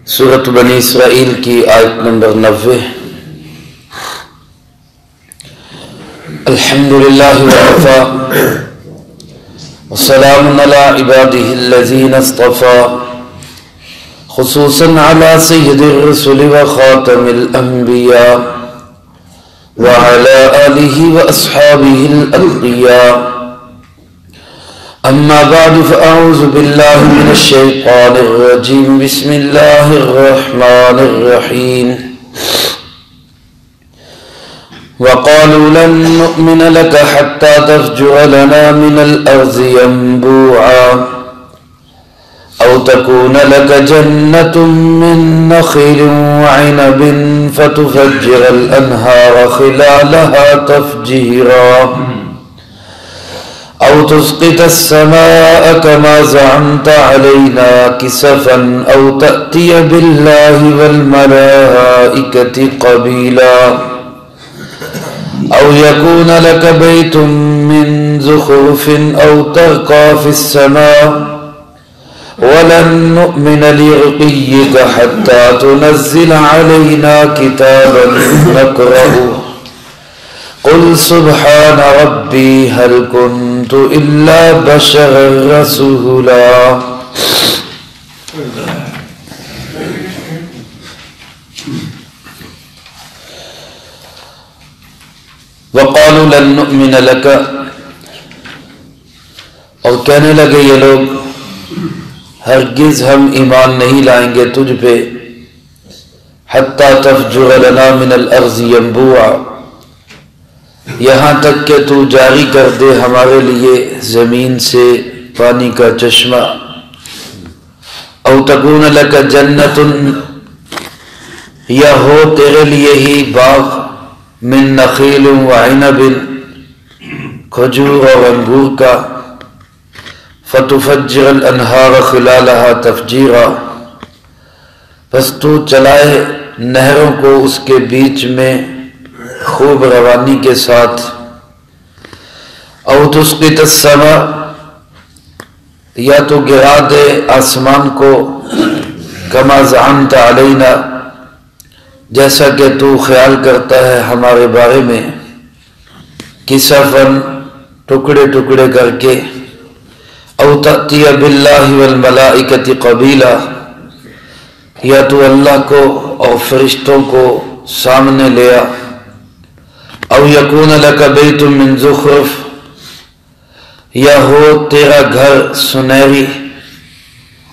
سورۃ بنی اسرائیل کی آیت نمبر 90۔ الحمدللہ وکفیٰ وسلام علی عبادہ الذین اصطفیٰ، خصوصاً علی سید الرسل وخاتم الانبیاء وعلی آلہ واصحابہ الاتقیاء۔ اما بعد فاعوذ باللہ من الشیطان الرجیم، بسم اللہ الرحمن الرحیم۔ وقالوا لن نؤمن لك حتى تفجر لنا من الأرض ينبوعا أو تكون لك جنة من نخيل وعنب فتفجر الأنهار خلالها تفجيرا أو تسقط السماء كما زعمت علينا كسفا أو تأتي بالله والملائكة قبيلا أو يكون لك بيت من زخرف أو ترقى في السماء ولن نؤمن لرقيك حتى تنزل علينا كتابا نقرأه قل سبحان ربي هل كنت إلا بشرا رسولا۔ وقالوا لن نؤمن لك، اور کہنے لگے یہ لوگ ہرگز ہم ایمان نہیں لائیں گے تجھ پہ، حتی تفجر لنا من الارض ينبوعا، یہاں تک کہ تو جاری کر دے ہمارے لیے زمین سے پانی کا چشمہ، او تکون لک جنت، یا ہو تیرے لیے ہی باغ، من نخیل وعنب، کھجور اور انگور کا، فتفجر الانہار خلالها تفجیرا، پس تو چلائے نہروں کو اس کے بیچ میں خوب روانی کے ساتھ، او تسقط السماء، یا تو گرا دے آسمان کو، کما زعمت علینا، جیسا کہ تو خیال کرتا ہے ہمارے بارے میں، کسفن، ٹکڑے ٹکڑے کر کے، او تأتی باللہ والملائکۃ قبیلا، یا تو اللہ کو اور فرشتوں کو سامنے لیا، او یکون لک بیت من زخرف، یا ہو تیرا گھر سنہری،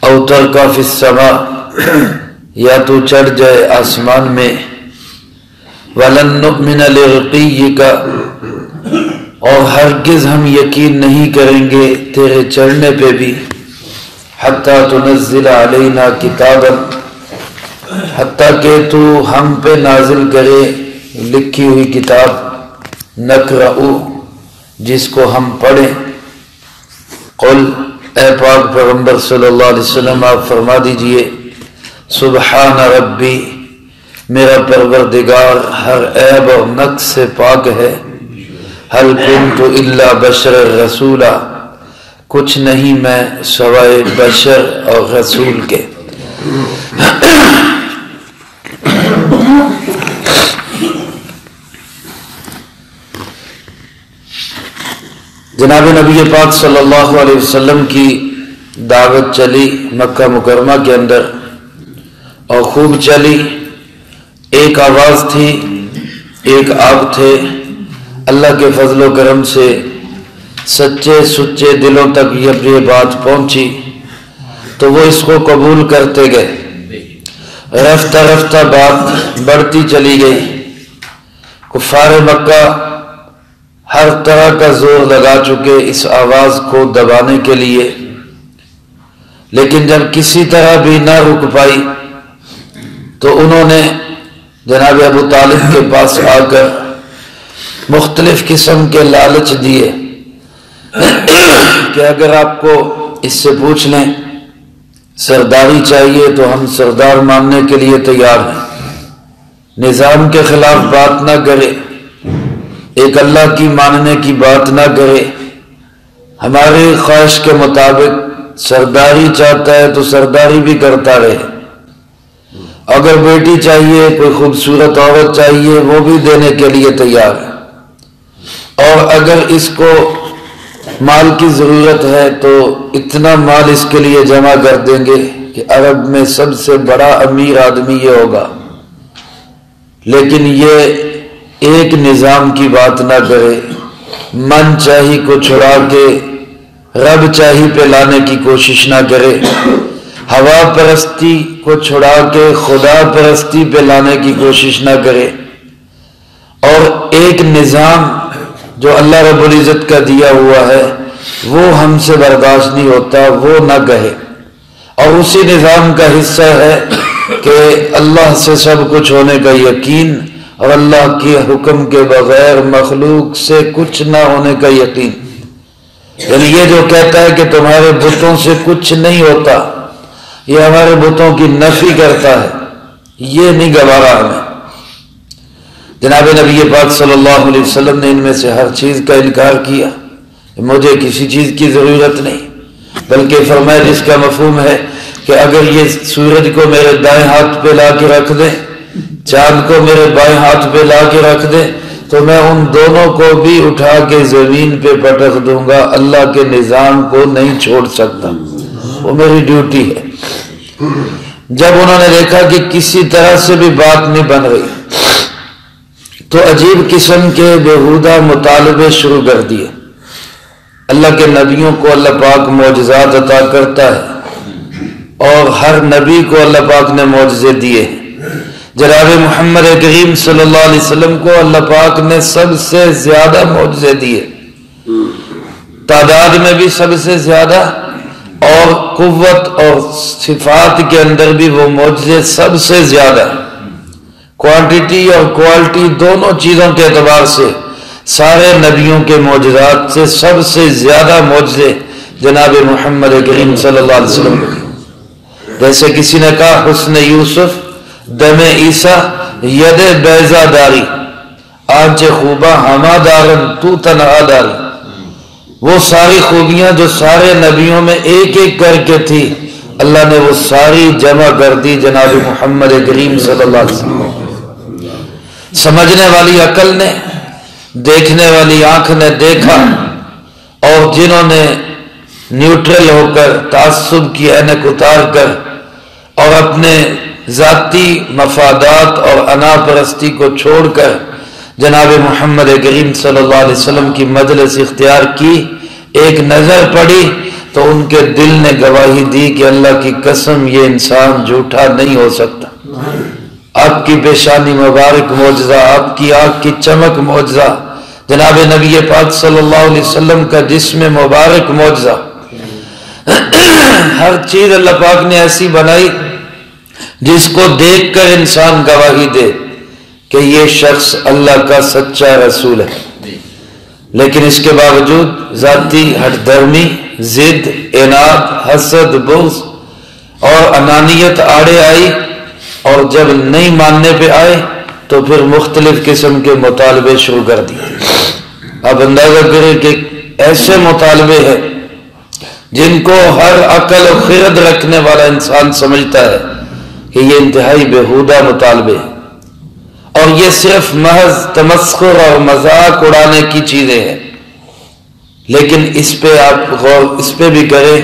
او ترقی فی السماء، یا تو چڑھ جائے آسمان میں، وَلَن نُؤْمِنَ لِرُقِيِّكَ، اور ہرگز ہم یقین نہیں کریں گے تیرے چڑھنے پہ بھی، حَتَّى تُنَزِّلَ عَلَيْنَا كِتَابًا، حتیٰ کہ تو ہم پہ نازل کرے لکھی ہوئی کتاب، نقرأ، جس کو ہم پڑھیں۔ قل، اے پاک پیغمبر صلی اللہ علیہ وسلم آپ فرما دیجئے، سبحان ربی، میرا پروردگار ہر عیب اور نقص سے پاک ہے، هل كنت الا بشر رسولا، کچھ نہیں میں سوائے بشر اور رسول کے۔ جناب نبی پاک صلی اللہ علیہ وسلم کی دعوت چلی مکہ مکرمہ کے اندر، اور خوب چلی، ایک آواز تھی، ایک آپ تھے، اللہ کے فضل و کرم سے سچے سچے دلوں تک یہ بات پہنچی تو وہ اس کو قبول کرتے گئے، رفتہ رفتہ بات بڑھتی چلی گئی، کفار مکہ ہر طرح کا زور لگا چکے اس آواز کو دبانے کے لیے، لیکن جب کسی طرح بھی نہ رک پائی تو انہوں نے جناب ابو طالب کے پاس آ کر مختلف قسم کے لالچ دیے کہ اگر آپ کو اس سے پوچھ لیں سرداری چاہیے تو ہم سردار ماننے کے لیے تیار ہیں، نظام کے خلاف بات نہ کرے، ایک اللہ کی ماننے کی بات نہ کرے، ہماری خواہش کے مطابق سرداری چاہتا ہے تو سرداری بھی کرتا رہے، اگر بیٹی چاہیے، کوئی خوبصورت عورت چاہیے، وہ بھی دینے کے لیے تیار ہے، اور اگر اس کو مال کی ضرورت ہے تو اتنا مال اس کے لیے جمع کر دیں گے کہ عرب میں سب سے بڑا امیر آدمی یہ ہوگا۔ لیکن یہ ایک نظام کی بات نہ کرے، من چاہی کو چھڑا کے رب چاہی پہ لانے کی کوشش نہ کرے، ہوا پرستی کو چھڑا کے خدا پرستی پہ لانے کی کوشش نہ کرے، اور ایک نظام جو اللہ رب العزت کا دیا ہوا ہے وہ ہم سے برداشت نہیں ہوتا، وہ نہ کہے۔ اور اسی نظام کا حصہ ہے کہ اللہ سے سب کچھ ہونے کا یقین، اور اللہ کے حکم کے بغیر مخلوق سے کچھ نہ ہونے کا یقین۔ یعنی یہ جو کہتا ہے کہ تمہارے بتوں سے کچھ نہیں ہوتا، یہ ہمارے بتوں کی نفی کرتا ہے، یہ نہیں گوارا ہمیں۔ جناب نبی پاک صلی اللہ علیہ وسلم نے ان میں سے ہر چیز کا انکار کیا، مجھے کسی چیز کی ضرورت نہیں، بلکہ فرمایا جس کا مفہوم ہے کہ اگر یہ سورج کو میرے دائیں ہاتھ پہ لا کے رکھ دے، چاند کو میرے بائیں ہاتھ پہ لا کے رکھ دے، تو میں ان دونوں کو بھی اٹھا کے زمین پہ پٹک دوں گا، اللہ کے نظام کو نہیں چھوڑ سکتا، وہ میری ڈیوٹی ہے۔ جب انہوں نے دیکھا کہ کسی طرح سے بھی بات نہیں بن رہی تو عجیب قسم کے بیہودہ مطالبے شروع کر دیے۔ اللہ کے نبیوں کو اللہ پاک معجزات عطا کرتا ہے، اور ہر نبی کو اللہ پاک نے معجزے دیے۔ جناب محمد کریم صلی اللہ علیہ وسلم کو اللہ پاک نے سب سے زیادہ معجزے دیے، تعداد میں بھی سب سے زیادہ، اور قوت اور صفات کے اندر بھی وہ معجزے سب سے زیادہ، کوانٹٹی اور کوالٹی دونوں چیزوں کے اعتبار سے سارے نبیوں کے معجزات سے سب سے زیادہ معجزے جناب محمد کریم صلی اللہ علیہ وسلم کے۔ جیسے کسی نے کہا حسن یوسف دم عیسیٰ ید بیضا داری، آنچ خوبہ ہما دارن تو تنہا داری، وہ ساری خوبیاں جو سارے نبیوں میں ایک ایک کر کے تھی، اللہ نے وہ ساری جمع کر دی جناب محمد کریم صلی اللہ علیہ وسلم۔ سمجھنے والی عقل نے، دیکھنے والی آنکھ نے دیکھا، اور جنہوں نے نیوٹرل ہو کر تعصب کی اینک اتار کر اور اپنے ذاتی مفادات اور انا پرستی کو چھوڑ کر جناب محمد کریم صلی اللہ علیہ وسلم کی مجلس اختیار کی، ایک نظر پڑی تو ان کے دل نے گواہی دی کہ اللہ کی قسم یہ انسان جھوٹا نہیں ہو سکتا۔ آپ کی پیشانی مبارک معجزہ، آپ کی آنکھ کی چمک معجزہ، جناب نبی پاک صلی اللہ علیہ وسلم کا جسم مبارک معجزہ، ہر چیز اللہ پاک نے ایسی بنائی جس کو دیکھ کر انسان گواہی دے کہ یہ شخص اللہ کا سچا رسول ہے۔ لیکن اس کے باوجود ذاتی ہٹ دھرمی، ضد، اناد، حسد، بغض اور انانیت آڑے آئی، اور جب نہیں ماننے پہ آئے تو پھر مختلف قسم کے مطالبے شروع کر دیے۔ اب اندازہ کریں کہ ایسے مطالبے ہیں جن کو ہر عقل و خرد رکھنے والا انسان سمجھتا ہے کہ یہ انتہائی بیہودہ مطالبے ہیں، اور یہ صرف محض تمسخر اور مذاق اڑانے کی چیزیں ہیں۔ لیکن اس پہ آپ غور اس پہ بھی کریں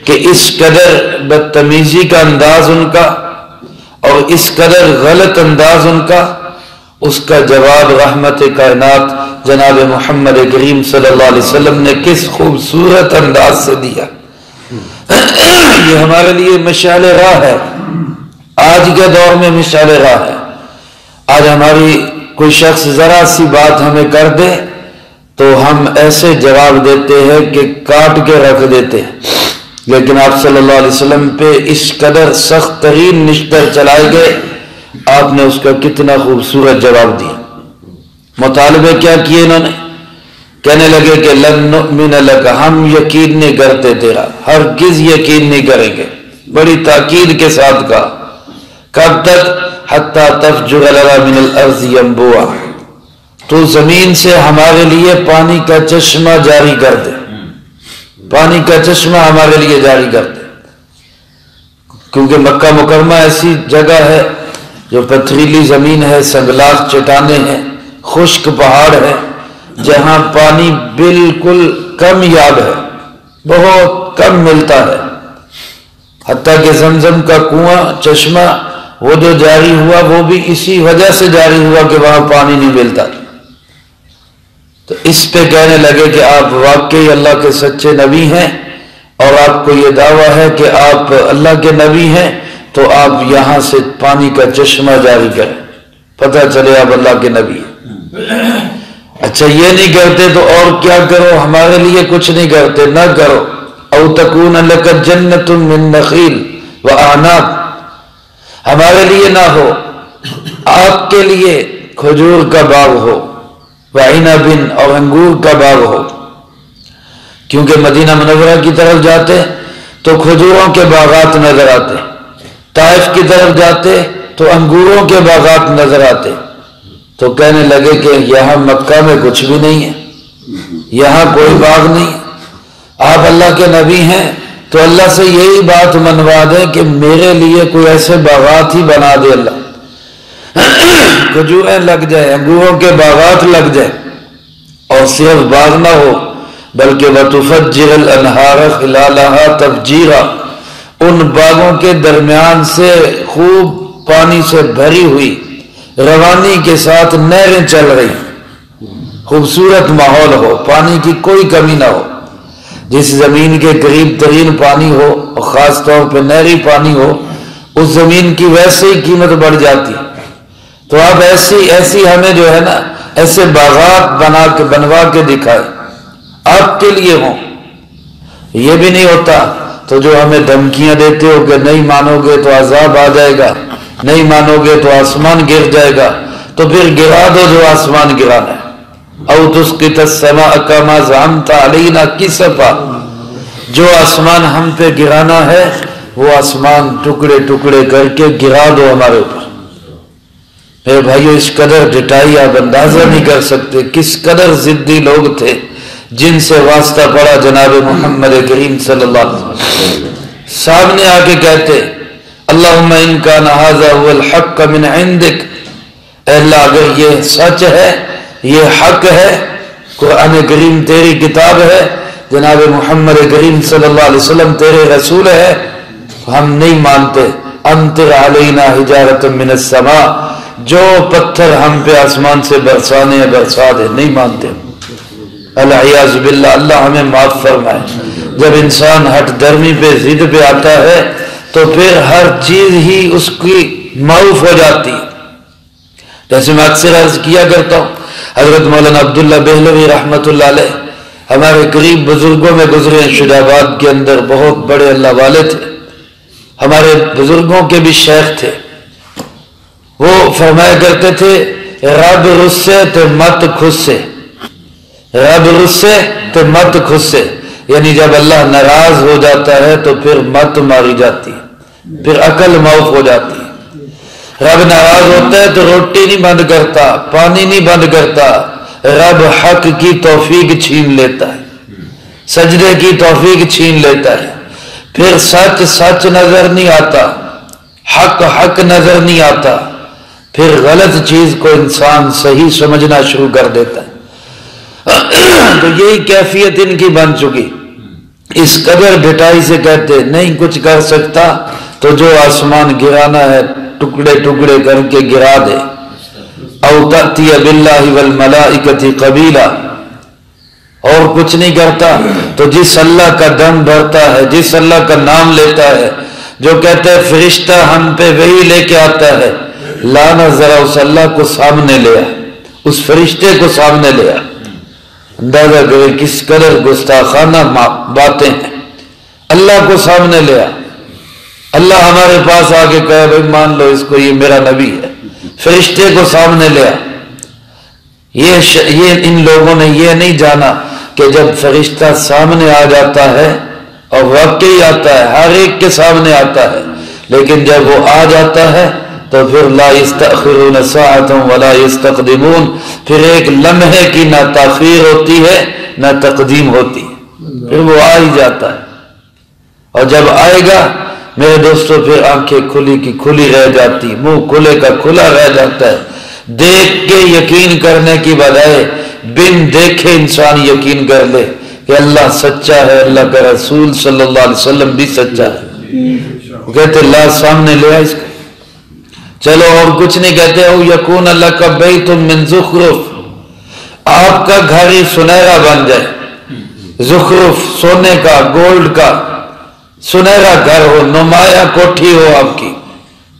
کہ اس قدر بدتمیزی کا انداز ان کا اور اس قدر غلط انداز ان کا، اس کا جواب رحمت کائنات جناب محمد کریم صلی اللہ علیہ وسلم نے کس خوبصورت انداز سے دیا۔ یہ ہمارے لیے مشعل راہ ہے، آج کے دور میں مشعل راہ ہے۔ آج ہماری کوئی شخص ذرا سی بات ہمیں کر دے تو ہم ایسے جواب دیتے ہیں کہ کاٹ کے رکھ دیتے ہیں، لیکن آپ صلی اللہ علیہ وسلم پہ اس قدر سخت ترین نشتر چلائے گئے، آپ نے اس کا کتنا خوبصورت جواب دیا۔ مطالبے کیا کیے انہوں نے؟ کہنے لگے کہ لن نؤمن لک، ہم یقین نہیں کرتے تیرا، ہرگز یقین نہیں کریں گے۔ بڑی تاکید کے ساتھ کہا، کب تک؟ حتی تفجر لنا من الارض ینبوعا، تو زمین سے ہمارے لیے پانی کا چشمہ جاری کر دے، پانی کا چشمہ ہمارے لیے جاری کر دے۔ کیونکہ مکہ مکرمہ ایسی جگہ ہے جو پتھریلی زمین ہے، سنگلاخ چٹانیں ہیں، خشک پہاڑ ہے، جہاں پانی بالکل کم یاب ہے، بہت کم ملتا ہے، حتیٰ کہ زمزم کا کنواں، چشمہ وہ جو جاری ہوا وہ بھی اسی وجہ سے جاری ہوا کہ وہاں پانی نہیں ملتا۔ تو اس پہ کہنے لگے کہ آپ واقعی اللہ کے سچے نبی ہیں، اور آپ کو یہ دعویٰ ہے کہ آپ اللہ کے نبی ہیں، تو آپ یہاں سے پانی کا چشمہ جاری کریں، پتہ چلے آپ اللہ کے نبی ہیں۔ اچھا یہ نہیں کرتے تو اور کیا کرو، ہمارے لیے کچھ نہیں کرتے، نہ کرو۔ او تکون لک جنت من نخیل واعناب، ہمارے لیے نہ ہو، آپ کے لیے کھجور کا باغ ہو، وعنب اور انگور کا باغ ہو، کیونکہ مدینہ منورہ کی طرف جاتے تو کھجوروں کے باغات نظر آتے، طائف کی طرف جاتے تو انگوروں کے باغات نظر آتے۔ تو کہنے لگے کہ یہاں مکہ میں کچھ بھی نہیں ہے، یہاں کوئی باغ نہیں، آپ اللہ کے نبی ہیں تو اللہ سے یہی بات منوا دیں کہ میرے لیے کوئی ایسے باغات ہی بنا دے اللہ، کھجوریں لگ جائے، انگوروں کے باغات لگ جائے، اور صرف باغ نہ ہو بلکہ وَتُفَجِّرَ الْأَنْهَارَ خِلَالَهَا تَفْجِيرًا، ان باغوں کے درمیان سے خوب پانی سے بھری ہوئی روانی کے ساتھ نہریں چل رہی، خوبصورت ماحول ہو، پانی کی کوئی کمی نہ ہو، جس زمین کے قریب ترین پانی ہو اور خاص طور پہ نہری پانی ہو، اس زمین کی ویسے ہی قیمت بڑھ جاتی۔ تو آپ ایسی ہمیں جو ہے نا ایسے باغات بنوا کے دکھائے، آپ کے لیے ہوں۔ یہ بھی نہیں ہوتا تو جو ہمیں دھمکیاں دیتے ہو کہ نہیں مانو گے تو عذاب آ جائے گا، نہیں مانو گے تو آسمان گر جائے گا، تو پھر گرا دو جو آسمان گرانا ہے۔ او تسقط السماء کما زعمت علینا کسفا، جو آسمان ہم پہ گرانا ہے وہ آسمان ٹکڑے ٹکڑے کر کے گرا دو ہمارے اوپر۔ میرے بھائیو اس قدر ڈٹائی آپ اندازہ نہیں کر سکتے کس قدر ضدی لوگ تھے جن سے واسطہ پڑا جناب محمد کریم صلی اللہ علیہ وسلم۔ سامنے آ کے کہتے اللہم ان کان ھذا ھو الحق من عندک، اے اللہ اگر یہ سچ ہے، یہ حق ہے، قرآن کریم تیری کتاب ہے، جناب محمد کریم صلی اللہ علیہ وسلم تیرے رسول ہے، ہم نہیں مانتے۔ امطر علینا حجارۃ من السماء، جو پتھر ہم پہ آسمان سے برسانے ہیں برسا دے، نہیں مانتے۔ العیاذ باللہ، اللہ ہمیں معاف فرمائے۔ جب انسان ہٹ درمی پہ ضد پہ آتا ہے تو پھر ہر چیز ہی اس کی معروف ہو جاتی ہے۔ جیسے میں اکثر عرض کیا کرتا ہوں، حضرت مولانا عبداللہ بہلوی رحمۃ اللہ علیہ ہمارے قریب بزرگوں میں گزرے، شجاع آباد کے اندر بہت بڑے اللہ والے تھے، ہمارے بزرگوں کے بھی شیخ تھے۔ وہ فرمایا کرتے تھے رب رسے تو مت خسے، رب رسے تو مت خسے، یعنی جب اللہ ناراض ہو جاتا ہے تو پھر مت ماری جاتی ہے، پھر عقل معاف ہو جاتی ہے۔ رب ناراض ہوتا ہے تو روٹی نہیں بند کرتا، پانی نہیں بند کرتا، رب حق کی توفیق چھین لیتا ہے، سجدے کی توفیق چھین لیتا ہے، پھر سچ سچ نظر نہیں آتا، حق حق نظر نہیں آتا، پھر غلط چیز کو انسان صحیح سمجھنا شروع کر دیتا ہے۔ تو یہی کیفیت ان کی بن چکی، اس قدر ڈٹائی سے کہتے نہیں کچھ کر سکتا تو جو آسمان گرانا ہے ٹکڑے ٹکڑے کر کے گرا دے۔ او تأتی باللہ والملائکۃ قبیلا، اور کچھ نہیں کرتا تو جس اللہ کا دم بھرتا ہے، جس اللہ کا نام لیتا ہے، جو کہتا ہے فرشتہ ہم پہ وہی لے کے آتا ہے، لانا ذرا اس اللہ کو سامنے لیا، اس فرشتے کو سامنے لیا، اندازہ کرے کس قدر گستاخانہ باتیں ہیں۔ اللہ کو سامنے لیا، اللہ ہمارے پاس آ کے کہا بھائی مان لو اس کو، یہ میرا نبی ہے، فرشتے کو سامنے لیا۔ یہ ان لوگوں نے یہ نہیں جانا کہ جب فرشتہ سامنے آ جاتا ہے، اور واقعی آتا ہے، ہر ایک کے سامنے آتا ہے، لیکن جب وہ آ جاتا ہے تو پھر لا یستأخرون ساعة ولا یستقدمون، پھر ایک لمحے کی نہ تاخیر ہوتی ہے نہ تقدیم ہوتی ہے، پھر وہ آ ہی جاتا ہے۔ اور جب آئے گا میرے دوستوں پھر آنکھیں کھلی کی کھلی رہ جاتی، منہ کھلے کا کھلا رہ جاتا ہے۔ دیکھ کے یقین کرنے کی بجائے بن دیکھے انسان یقین کر لے کہ اللہ سچا ہے، اللہ کا رسول صلی اللہ علیہ وسلم بھی سچا ہے۔ وہ کہتے اللہ سامنے لے آئے اس کو، چلو اور کچھ نہیں کہتے، او یکون اللہ کا بیت من زخرف، آپ کا گھر ہی سنہرا بن جائے، زخرف سونے کا گولڈ کا سنہرا گھر ہو، نمایاں کوٹھی ہو آپ کی،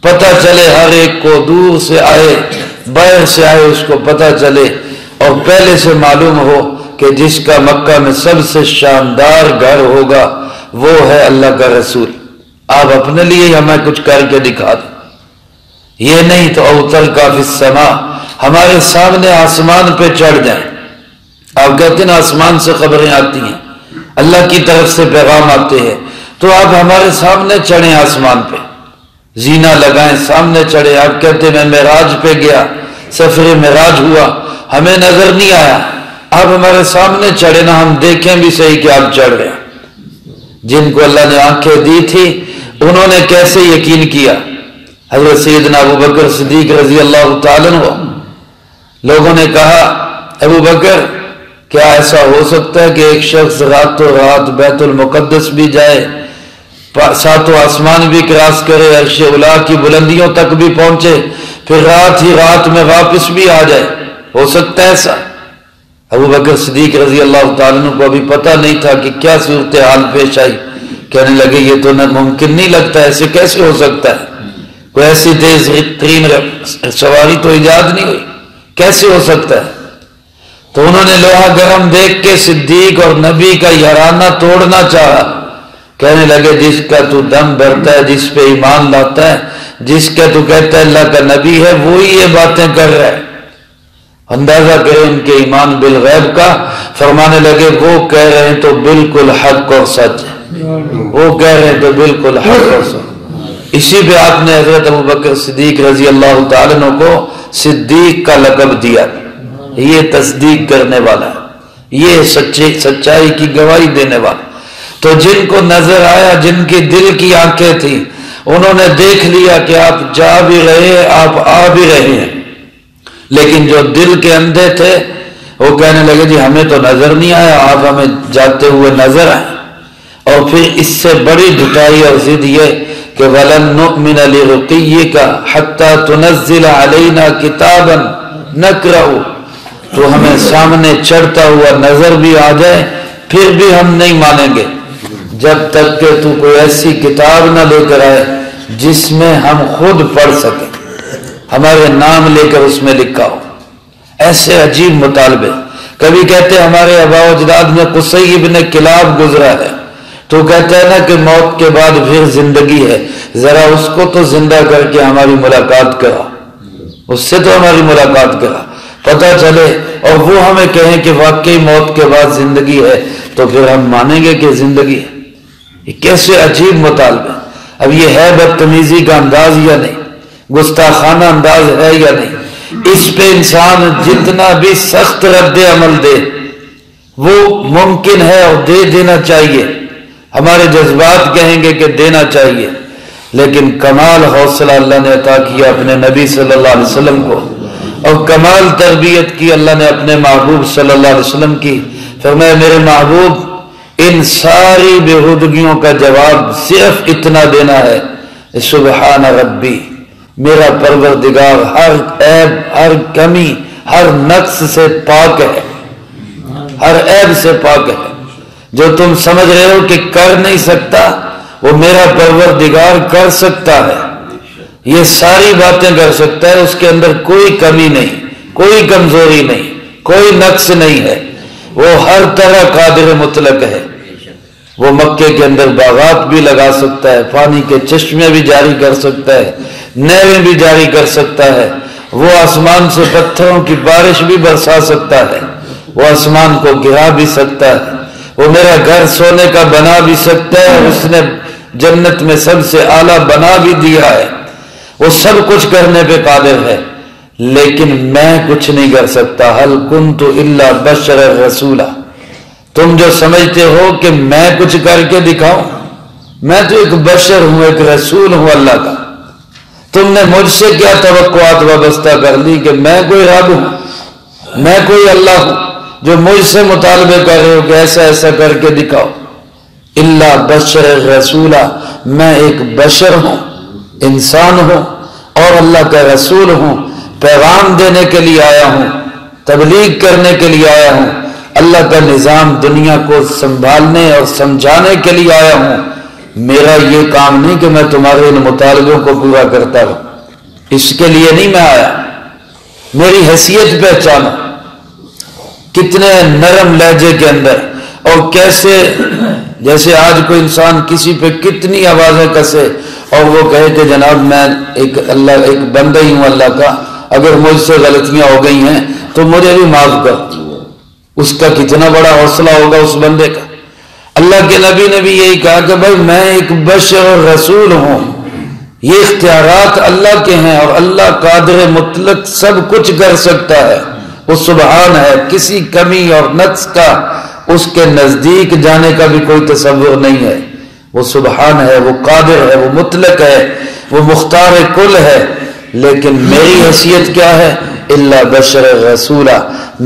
پتہ چلے ہر ایک کو، دور سے آئے باہر سے آئے اس کو پتہ چلے، اور پہلے سے معلوم ہو کہ جس کا مکہ میں سب سے شاندار گھر ہوگا وہ ہے اللہ کا رسول، آپ اپنے لیے ہمیں کچھ کر کے دکھا دیں۔ یہ نہیں تو اوتر کا فی السماء، ہمارے سامنے آسمان پہ چڑھ جائیں۔ آپ کہتے ہیں آسمان سے خبریں آتی ہیں، اللہ کی طرف سے پیغام آتے ہیں، تو آپ ہمارے سامنے چڑھیں، آسمان پہ زینہ لگائیں، سامنے چڑھے۔ آپ کہتے میں معراج پہ گیا، سفر معراج ہوا، ہمیں نظر نہیں آیا، آپ ہمارے سامنے چڑھے نا، ہم دیکھیں بھی صحیح کہ آپ چڑھ رہے ہیں۔ جن کو اللہ نے آنکھیں دی تھی انہوں نے کیسے یقین کیا؟ حضرت سیدنا ابو بکر صدیق رضی اللہ تعالیٰ عنہ، لوگوں نے کہا ابو بکر کیا ایسا ہو سکتا ہے کہ ایک شخص راتوں رات بیت المقدس بھی جائے، ساتوں آسمان بھی کراس کرے، عرش اولا کی بلندیوں تک بھی پہنچے، پھر رات ہی رات میں واپس بھی آ جائے؟ ہو سکتا ہے ایسا؟ ابو بکر صدیق رضی اللہ تعالیٰ عنہ کو ابھی پتہ نہیں تھا کہ کیا صورتحال پیش آئی، کہنے لگے یہ تو ممکن نہیں لگتا، ایسے کیسے ہو سکتا ہے؟ کوئی ایسی تیز ترین سواری تو ایجاد نہیں ہوئی، کیسے ہو سکتا ہے؟ تو انہوں نے لوہا گرم دیکھ کے صدیق اور نبی کا یارانہ توڑنا چاہا، کہنے لگے جس کا تو دم بھرتا ہے، جس پہ ایمان لاتا ہے، جس کا تو کہتا ہے اللہ کا نبی ہے، وہی یہ باتیں کر رہا ہے، اندازہ کریں ان کے ایمان بالغیب کا۔ فرمانے لگے وہ کہہ رہے ہیں تو بالکل حق اور سچ ہے، وہ کہہ رہے ہیں تو بالکل حق اور سچ۔ اسی پہ آپ نے حضرت ابو بکر صدیق رضی اللہ تعالیٰ عنہ کو صدیق کا لقب دیا، یہ تصدیق کرنے والا ہے، یہ سچائی کی گواہی دینے والا۔ تو جن کو نظر آیا، جن کی دل کی آنکھیں تھیں، انہوں نے دیکھ لیا کہ آپ جا بھی رہے، آپ آ بھی رہے ہیں، لیکن جو دل کے اندھے تھے وہ کہنے لگے جی ہمیں تو نظر نہیں آیا، آپ ہمیں جاتے ہوئے نظر آئے۔ اور پھر اس سے بڑی ڈٹائی اور ضد یہ کہ وَلَن نُؤْمِنَ لِرُقِيِّكَ حَتَّى تُنَزِّلَ عَلَيْنَا كِتَابًا نَقْرَأُ، تو ہمیں سامنے چڑھتا ہوا نظر بھی آ جائے پھر بھی ہم نہیں مانیں گے جب تک کہ تو کوئی ایسی کتاب نہ لے کر آئے جس میں ہم خود پڑھ سکیں، ہمارے نام لے کر اس میں لکھا ہو۔ ایسے عجیب مطالبے۔ کبھی کہتے ہمارے آباء و اجداد میں قصی ابن کلاب گزرا ہے، تو کہتا ہے نا کہ موت کے بعد پھر زندگی ہے، ذرا اس کو تو زندہ کر کے ہماری ملاقات کرا، اس سے تو ہماری ملاقات کرا، پتہ چلے، اور وہ ہمیں کہیں کہ واقعی موت کے بعد زندگی ہے تو پھر ہم مانیں گے کہ زندگی ہے۔ یہ کیسے عجیب مطالبے۔ اب یہ ہے بدتمیزی کا انداز یا نہیں؟ گستاخانہ انداز ہے یا نہیں؟ اس پہ انسان جتنا بھی سخت رد عمل دے وہ ممکن ہے اور دے دینا چاہیے، ہمارے جذبات کہیں گے کہ دینا چاہیے، لیکن کمال حوصلہ اللہ نے عطا کیا اپنے نبی صلی اللہ علیہ وسلم کو، اور کمال تربیت کی اللہ نے اپنے محبوب صلی اللہ علیہ وسلم کی۔ فرمایا میرے محبوب ان ساری بےہودگیوں کا جواب صرف اتنا دینا ہے، سبحان ربی، میرا پروردگار ہر عیب، ہر کمی، ہر نقص سے پاک ہے، ہر عیب سے پاک ہے۔ جو تم سمجھ رہے ہو کہ کر نہیں سکتا وہ میرا پروردگار کر سکتا ہے، یہ ساری باتیں کر سکتا ہے، اس کے اندر کوئی کمی نہیں، کوئی کمزوری نہیں، کوئی نقص نہیں ہے، وہ ہر طرح قادر مطلق ہے۔ وہ مکے کے اندر باغات بھی لگا سکتا ہے، پانی کے چشمے بھی جاری کر سکتا ہے، نہریں بھی جاری کر سکتا ہے، وہ آسمان سے پتھروں کی بارش بھی برسا سکتا ہے، وہ آسمان کو گرا بھی سکتا ہے، وہ میرا گھر سونے کا بنا بھی سکتا ہے، اس نے جنت میں سب سے اعلیٰ بنا بھی دیا ہے، وہ سب کچھ کرنے پہ قادر ہے، لیکن میں کچھ نہیں کر سکتا۔ هل كنت الا بشرا رسولا، تم جو سمجھتے ہو کہ میں کچھ کر کے دکھاؤں، میں تو ایک بشر ہوں، ایک رسول ہوں اللہ کا. تم نے مجھ سے کیا توقعات وابستہ کر لی کہ میں کوئی رب ہوں، میں کوئی اللہ ہوں جو مجھ سے مطالبے کر رہے ہو کہ ایسا ایسا کر کے دکھاؤ. الا بشر رسولہ، میں ایک بشر ہوں، انسان ہوں اور اللہ کا رسول ہوں. پیغام دینے کے لیے آیا ہوں، تبلیغ کرنے کے لیے آیا ہوں، اللہ کا نظام دنیا کو سنبھالنے اور سمجھانے کے لیے آیا ہوں. میرا یہ کام نہیں کہ میں تمہارے ان مطالبوں کو پورا کرتا ہوں، اس کے لیے نہیں میں آیا. میری حیثیت پہچانو، کتنے نرم لہجے کے اندر، اور کیسے جیسے آج کوئی انسان کسی پہ کتنی آوازیں کسے اور وہ کہے کہ جناب میں ایک بندہ ہی ہوں اللہ کا، اگر مجھ سے غلطیاں ہو گئی ہیں تو مجھے بھی معاف کر. اس کا کتنا بڑا حوصلہ ہوگا اس بندے کا. اللہ کے نبی نے بھی یہی کہا کہ بھائی میں ایک بشر اور رسول ہوں. یہ اختیارات اللہ کے ہیں اور اللہ قادر مطلق سب کچھ کر سکتا ہے. وہ سبحان ہے، کسی کمی اور نقص کا اس کے نزدیک جانے کا بھی کوئی تصور نہیں ہے. وہ سبحان ہے، وہ قادر ہے، وہ مطلق ہے، وہ مختار کل ہے. لیکن میری حیثیت کیا ہے؟ الا بشر رسولہ،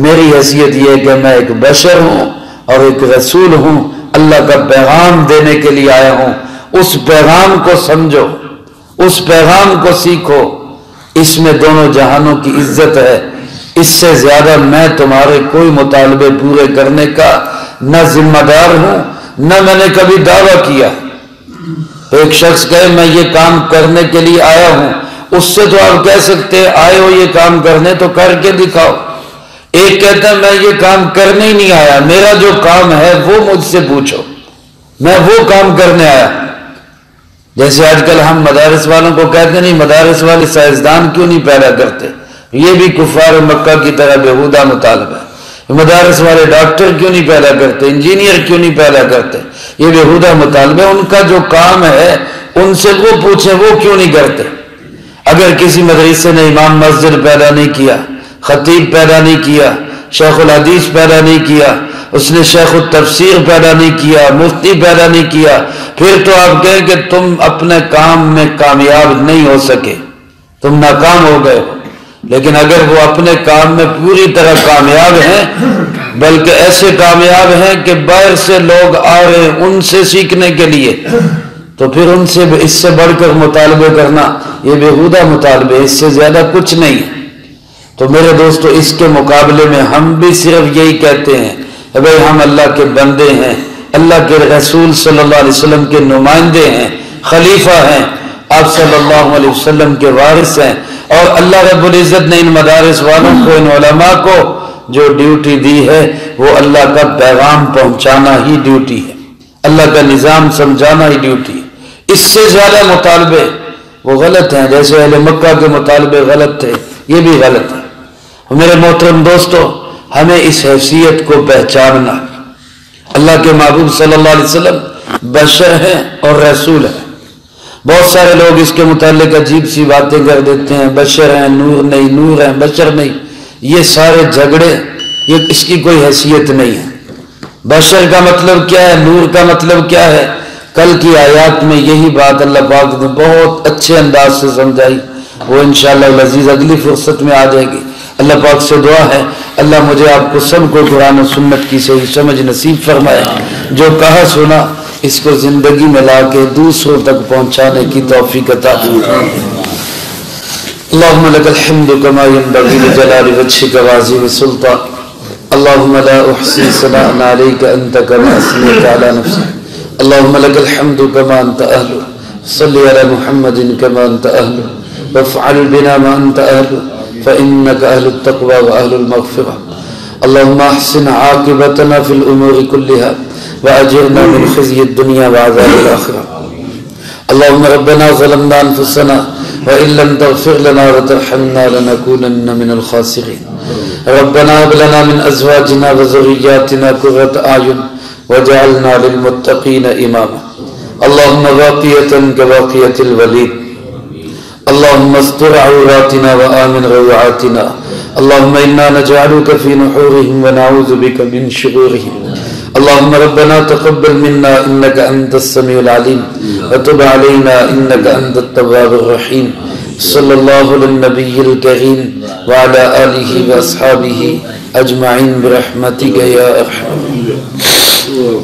میری حیثیت یہ ہے کہ میں ایک بشر ہوں اور ایک رسول ہوں. اللہ کا پیغام دینے کے لیے آیا ہوں. اس پیغام کو سمجھو، اس پیغام کو سیکھو. اس میں دونوں جہانوں کی عزت ہے. اس سے زیادہ میں تمہارے کوئی مطالبے پورے کرنے کا نہ ذمہ دار ہوں، نہ میں نے کبھی دعویٰ کیا. ایک شخص کہے میں یہ کام کرنے کے لیے آیا ہوں، اس سے تو آپ کہہ سکتے آئے ہو یہ کام کرنے تو کر کے دکھاؤ. ایک کہتا ہے میں یہ کام کرنے ہی نہیں آیا، میرا جو کام ہے وہ مجھ سے پوچھو، میں وہ کام کرنے آیا. جیسے آج کل ہم مدارس والوں کو کہتے نہیں مدارس والے سائنسدان کیوں نہیں پیدا کرتے، یہ بھی کفار مکہ کی طرح بیہودہ مطالبہ ہے. مدارس والے ڈاکٹر کیوں نہیں پیدا کرتے، انجینئر کیوں نہیں پیدا کرتے، یہ بیہودہ مطالبہ. ان کا جو کام ہے ان سے وہ پوچھیں وہ کیوں نہیں کرتے. اگر کسی مدرسے نے امام مسجد پیدا نہیں کیا، خطیب پیدا نہیں کیا، شیخ الحدیث پیدا نہیں کیا، اس نے شیخ التفسیر پیدا نہیں کیا، مفتی پیدا نہیں کیا، پھر تو آپ کہیں کہ تم اپنے کام میں کامیاب نہیں ہو سکے، تم ناکام ہو گئے. لیکن اگر وہ اپنے کام میں پوری طرح کامیاب ہیں، بلکہ ایسے کامیاب ہیں کہ باہر سے لوگ آ رہے ہیں ان سے سیکھنے کے لیے، تو پھر ان سے اس سے بڑھ کر مطالبے کرنا یہ بیہودہ مطالبے، اس سے زیادہ کچھ نہیں. تو میرے دوستو اس کے مقابلے میں ہم بھی صرف یہی کہتے ہیں کہ بھائی ہم اللہ کے بندے ہیں، اللہ کے رسول صلی اللہ علیہ وسلم کے نمائندے ہیں، خلیفہ ہیں، آپ صلی اللہ علیہ وسلم کے وارث ہیں. اور اللہ رب العزت نے ان مدارس والوں کو، ان علماء کو جو ڈیوٹی دی ہے وہ اللہ کا پیغام پہنچانا ہی ڈیوٹی ہے، اللہ کا نظام سمجھانا ہی ڈیوٹی ہے. اس سے زیادہ مطالبے وہ غلط ہیں، جیسے اہل مکہ کے مطالبے غلط تھے، یہ بھی غلط ہے. میرے محترم دوستو، ہمیں اس حیثیت کو پہچاننا. اللہ کے محبوب صلی اللہ علیہ وسلم بشر ہیں اور رسول ہیں. بہت سارے لوگ اس کے متعلق عجیب سی باتیں کر دیتے ہیں، بشر ہیں، نور نہیں، نور ہیں، بشر نہیں. یہ سارے جھگڑے، یہ اس کی کوئی حیثیت نہیں ہے. بشر کا مطلب کیا ہے، نور کا مطلب کیا ہے، کل کی آیات میں یہی بات اللہ پاک نے بہت اچھے انداز سے سمجھائی. وہ انشاءاللہ العزیز اگلی فرصت میں آ جائے گی. اللہ پاک سے دعا ہے اللہ مجھے آپ کو سب کو قرآن و سنت کی صحیح سمجھ نصیب فرمائے. جو کہا سنا اس کو زندگی میں لا کے دوسروں تک پہنچانے کی توفیق عطا فرمائے. اللهم لك الحمد كما ينبغي لجلال وجهك وعظيم سلطانك. اللهم لا احصي ثناء عليك انت كما اثنيت على نفسك. اللهم لك الحمد كما انت اهله. صل على محمد كما انت اهله وافعل بنا ما انت اهله فانك اهل التقوى واهل المغفرة. اللهم احسن عاقبتنا في الامور كلها واجرنا من خزي الدنيا وعذاب الاخرة. اللهم ربنا ظلمنا انفسنا وإن لم تغفر لنا وترحمنا لنكونن من الخاسرين. ربنا هب لنا من أزواجنا وذرياتنا قرة أعين واجعلنا للمتقين إماما. اللهم باقية كباقية الوليد. اللهم استر عوراتنا وآمن روعاتنا. اللهم إنا نجعلك في نحورهم ونعوذ بك من شرورهم. اللهم ربنا تقبل منا إنك أنت السميع العليم وتب علينا إنك أنت التواب الرحيم. صلى الله على النبي الكريم وعلى آله وأصحابه أجمعين برحمتك يا أرحم الراحمين.